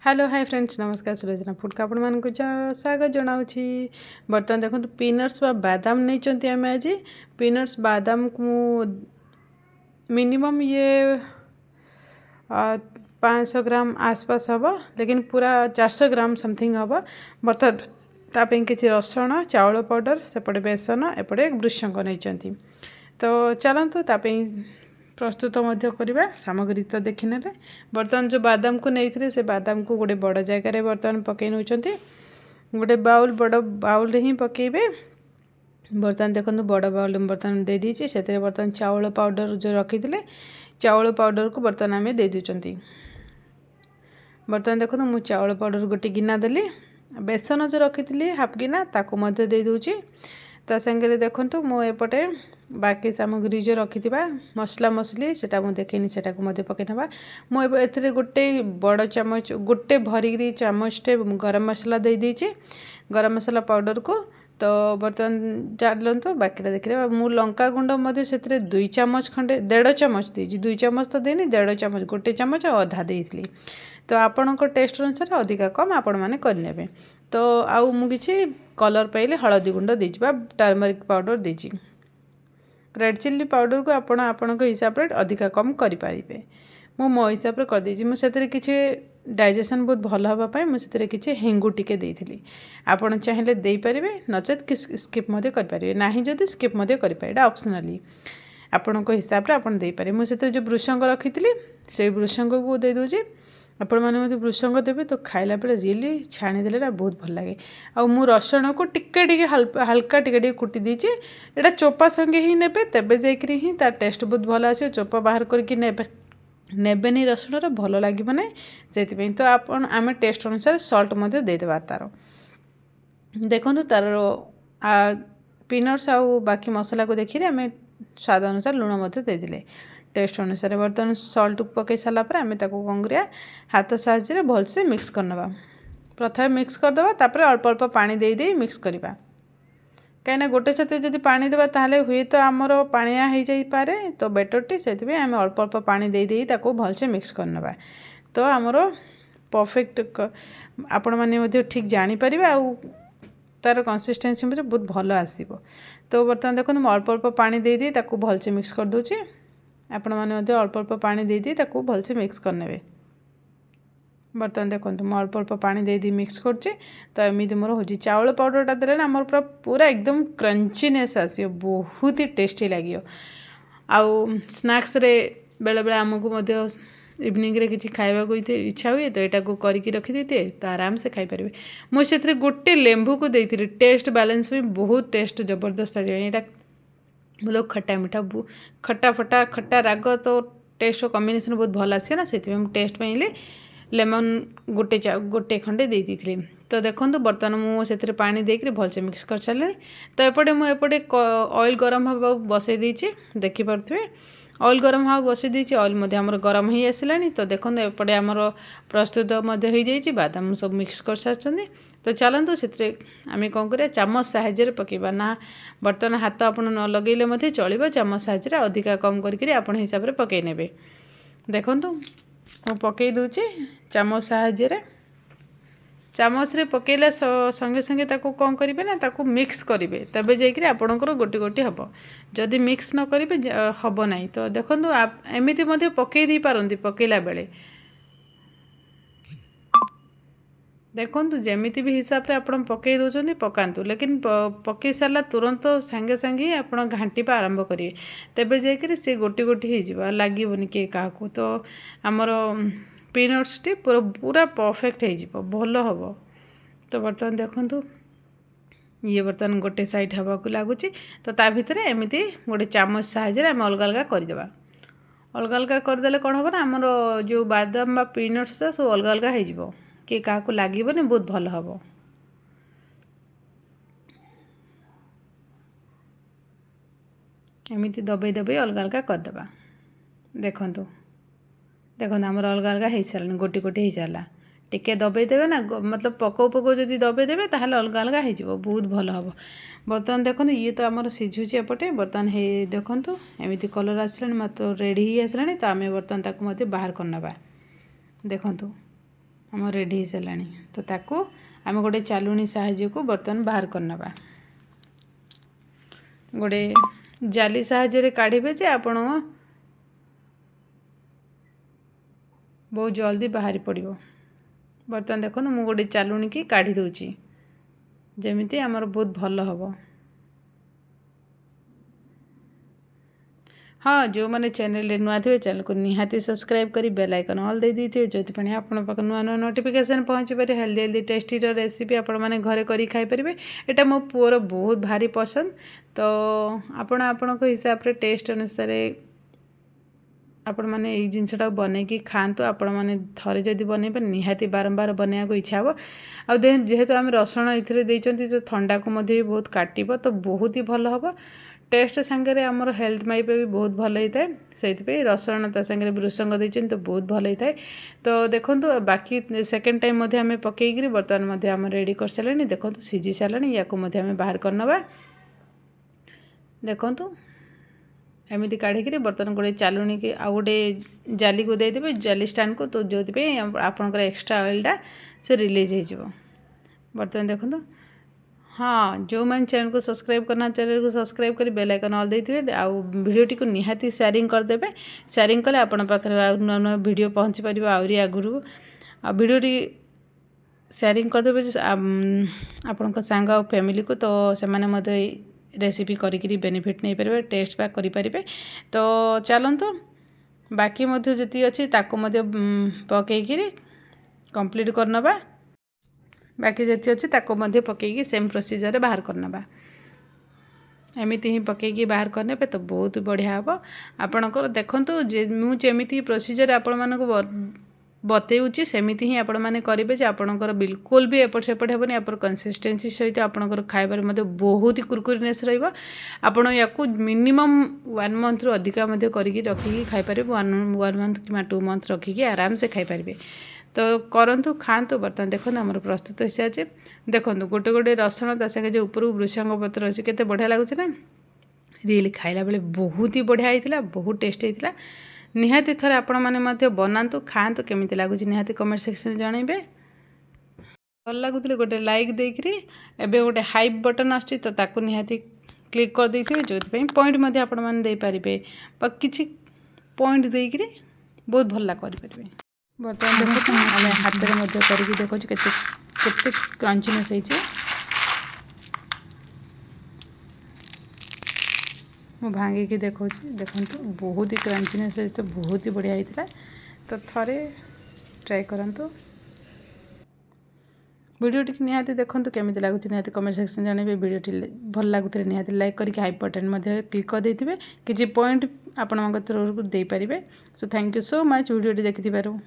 Hello hi friends नमस्कार Sulochana food को आपण स्वागत जनाऊँगी। बर्तमान देखो पीनट्स बादाम नहीं आम आज पीनट्स बादाम को मिनिमम ये 500 ग्राम आसपास हम लेकिन पूरा 400 ग्राम समथिंग हम। बर्तमान ताप किसी रसुण चाउल पाउडर सेपटे बेसन एपटे भृषंग नहीं तो चलतु ताप प्रस्तुत करवा सामग्री तो देखने बर्तमान जो बादाम को नहीं से बादाम को गोटे बड़ जगार बर्तमान पकई नौ गोटे बाउल बड़ बाउल ही पकेबे। बर्तमान देखो बड़ बाउल बर्तमान दे दीजिए से बर्तमान चाउल पाउडर जो रखी थे चाउल पाउडर को बर्तमान आम दे दूँ। बर्तमान देखो मु चाउल पाउडर गोटे गिना देली बेसन जो रखी थी हाफ गिना ताकू दे दूची ता संगे देखो मुझे बाकी सामग्री जो रखी मसला मसली सेटा मुझे देखनी सेटा को पकई नवा मुझे गोटे बड़ चामच गोटे भरिकी चामचटे गरम मसला दे दीची गरम मसला पाउडर को तो बर्तमान जानते बाकीटा देखिए मु लंका गुंड से 2 चामच खंडे 1.5 चामच देजी 2 चामच तो देनी 1.5 चामच गोटे चामच अधा देती तो आपण टेस्ट अनुसार अधिका कम आपण मैंने करने तो आउ मुझे कलर पाइले हलदी गुंड देजी टर्मरिक पाउडर देजी रेड चिल्ली पाउडर को आपण हिसाब से अधिका कम करें मो हिसाब से करदे मुझे किसी डाइजेशन बहुत भल हाँपाई मुझे किसी हेंगू टिके देती आपड़ चाहिए देपारे नचेत कि स्किप करें ना जदि स्किप करें ऑप्शनली आपण हिसाब से आपड़ देपारे मुझे जो भृषंग रखी से भृषंग को दे दूँगी आपण मैंने भृषंग देवे तो खाइला बेले रियली छाणीदे ना बहुत भल लगे आ मु रसुण को टिके हल्का टिके कुटी दीची एटा चोपा संगे ही नेबे तेबे जाइकरी ही तार टेस्ट बहुत भल आसे चोपा बाहर करके नेबेनी रसुण भल लगे ना से तो आपण आम टेस्ट अनुसार सल्ट देदेबा तार देखो तार पीनट्स आउ बाकी मसला को देखिए आम स्वाद अनुसार लुण देदेले टेस्ट अनुसार बर्तमान सल्ट पकई सारापर आम कौन करा हाथ साहाଯ୍य भलसे मिक्स करनवा प्रथम मिक्स करदे तापर अल्प अल्प पानी दे मिक्स करवा कहीं गोटे साथ जब पानी देवा ताहले हुए तो आमर पानिया हो जापे तो बेटर टी से आम अल्प अल्प पानी दे भलसे मिक्स करनवा तो आमर परफेक्ट आपण मैंने ठीक जानीपर आउ तार कंसिस्टेंसी बहुत भल आसो तो बर्तमान देखो मुझे अल्प अल्प पानी दे भलसे मिक्स कर दूची आपण मैंने अल्प अल्प पानी दे भलसे मिक्स करने बर्तमान देखो मुझे अल्प अल्प पानी दे मिक्स करची तो एमती मोर हो चाउल पाउडरटा देले ना आमर पूरा एकदम क्रंचीनेस आसो बहुत ही टेस्टी लगे आउ स्नैक्स रे बेले बेले आमको इवनिंग रे किसी खाइबा को इच्छा हुए तो यहाँ को करके रखी देते तो आराम से खाईपर मुझे गोटे लेंबू को देती टेस्ट बैलेंस भी बहुत टेस्ट जबरदस्त आ जाए यहाँ मतलब खट्टा मीठा खट्टा फटा खट्टा राग तो टेस्ट कॉम्बिनेशन बहुत भल आसे ना से टेस्ट पाइले लेमन गोटे खंडे दे दी तो देखो बर्तमान मुझे पानी देकर भलसे मिक्स कर सारे तो एपटे मुझे ऑयल गरम हाँ बसई देती देखिपे ऑयल गरम हाँ बसई देती ऑयल आमर गरम ही आसला तो देखो एपटे आमर प्रस्तुत हो जाइए बादाम सब मिक्स कर सारी तो चलतु से आम कौन कर चामच साहाଯ୍य पकेबा ना बर्तमान हाथ आप न लगेले चलो चामच साहाଯ୍य अधिका कम करके आप हिसाब से पकई ने देखु मु पकई दूची चामच साहाଯ୍य चामच रे पकेला संगे संगे ताको कौन करेंगे ना ताको मिक्स करेंगे तबे जाइए आपणकर गोटे गोटे हम जदि मिक्स न करेंगे हम ना तो देखो एमती पकई दी पारती पकेला बेले देखो जमीती भी हिसाब से आप पकई दौरान पकातु लेकिन पकई सारा तुरंत सांगे सांगे ही आप घाटीपा आरंभ करेंगे तेबे जाइए सी गोटी गोटी हो लगभग किए क्या तो आमर पीनट्स टी पूरा परफेक्ट हो भल हम तो बर्तमान देखु ये बर्तमान गोटे साइड हवा को लगुच तो ता भितर एमती गोटे चामच साहाଯ୍य आम अलग अलग करदे अलग अलग करदे कौन हम ना आमर जो बादाम बा पीनट्स सब अलग अलग हो किए क्या लगभग बहुत भल हम एमती दबाई दबाई अलग अलग करदे देखु देखो आमर अलग अलग हो सारे गोटी गोटी हो सारा टिके दबाई देवे ना मतलब पकौ पकौ जब दबाई देवे ताहले अलग अलग हो बहुत भल हम बर्तमान देखो ये तो आमर सिझुची एपटे बर्तमान हे देखु एमती कलर आसला तो रेडी ही आसला तो आम बर्तमान ताकू बाहर करना देखु आम रेडी हो सारा तो ताकू आम गोटे चालुणी साहाय्य को बर्तमान बाहर करनबा गोटे जाली साहाय्य काढ़े जे आपण बहुत जल्दी बाहरी पड़ो। बर्तमान देखो मु गोटे चालुणी की काढ़ी दूची जमीती आमर बहुत भल हम। हाँ जो मैंने चैनल नुआ थे चैनल को निहाती सब्सक्राइब करी बेल आइकन ऑल दे दी थे जो आपण पाक नुआ नुआ नोटिफिकेशन पहुँची पारे हेल्दी हेल्दी टेस्टी रेसिपी आपण मैंने घरे करी खाई पारे। एटा मो पुअर बहुत भारी पसंद तो आपण आपण हिसाब से टेस्ट अनुसार आपण मैंने ये जिनटा बनईकी खातु आपण मैंने थे जदि बनई पारे निहाती बारंबार बनया को इच्छा हम। आ जेहेतु आम रसुण ये तो ठंडा को बहुत काटब तो बहुत ही भल हम। टेस्ट सांगे आमर हेल्थ माइ भी बहुत भल होता है से रसुण ता सांगे भृसंग देते तो बहुत भल होता है। तो देखो बाकी सेकेंड टाइम आम पकईकरी बर्तमान आम रेडी कर सारे देखो सीझी सारे या बाहर करनबा देखु एमती काढ़ी बर्तमान गोटे चालुणी की आ गोटे जाली को देदेवे जाली स्टैंड को तो जो आपंकर एक्सट्रा ऑयलटा से रिलीज हो। बर्तमान देखो हाँ जो मैंने चैनल को सब्सक्राइब करना चैनल को सब्सक्राइब कर बेल आइकन ऑल देते आउ वीडियोटी को निहाती शेयरिंग करदेवे। शेयरिंग कले आपण पाखे नुआ नुआ वीडियो पहुँची पार आहरी आगुरी आ वीडियोटी शेयरिंग करदेवे आपण सांग आ फैमिली को तो से रेसिपी करी बेनिफिट नहीं पारे टेस्ट पैक करें। तो चलते बाकी जी अच्छी पकईकि कंप्लीट करनबा बाकी जी अच्छी पकईकि सेम प्रोसीजर बाहर करनबा एमती ही पकईकि बाहर करने पे तो बहुत बढ़िया हम। आपणकर देखु मुझे प्रोसीजर आपण मानक बतौची सेमती ही आपण मैंने करेंगे जे आपणकर बिल्कुल भी एपट सेपट हेनी आप कंसिस्टेंसी सहित आपणकर खाइबार बहुत ही कुरकुरीनेस रहा या मिनिमम 1 मंथ रु अधिका करके रखिकी खाईपारे 1 मंथ कि 2 मंथ रखिकी आराम से खाईपारे। तो करंतु खातु बर्तमान देखो आमर प्रस्तुत हो सारी देखो गोटे गोटे रसुण ता संगे जो ऊपर भृसंग पत्र अच्छे केते बढ़िया लगुच ना रियली खाइला बेले बहुत ही बढ़िया होता बहुत टेस्ट होता। निहाती थरे आपण माने बनातु खातु केमिति लगुच निहाती कमेंट सेक्शन जानइबे। भल लगुले गोटे लाइक देकरी एबे गोटे हाइप बटन आछी तो ताकू निहाती क्लिक कर देथिबे जो पॉइंट आपण माने दे पारिबे किछि पॉइंट देकरी बहुत भल करि पारिबे। बर्तमान देखो आम हाथ में करके देखो केते क्रंचीनेस होइछे मु भांगी देखो देखो बहुत ही क्रंचीनेस तो बहुत ही बढ़िया होता तो थरे ट्राई करंतु वीडियोटी निहाती देखो केमिति लगुच निहाती कमेंट सेक्शन जानइबे। वीडियोटी भल लगुले निहाती लाइक करके हाई बटन क्लिक कर देथिबे किछि पॉइंट आपण थ्रू दे पारिबे। So thank you so much वीडियोटी देखिथिबारु।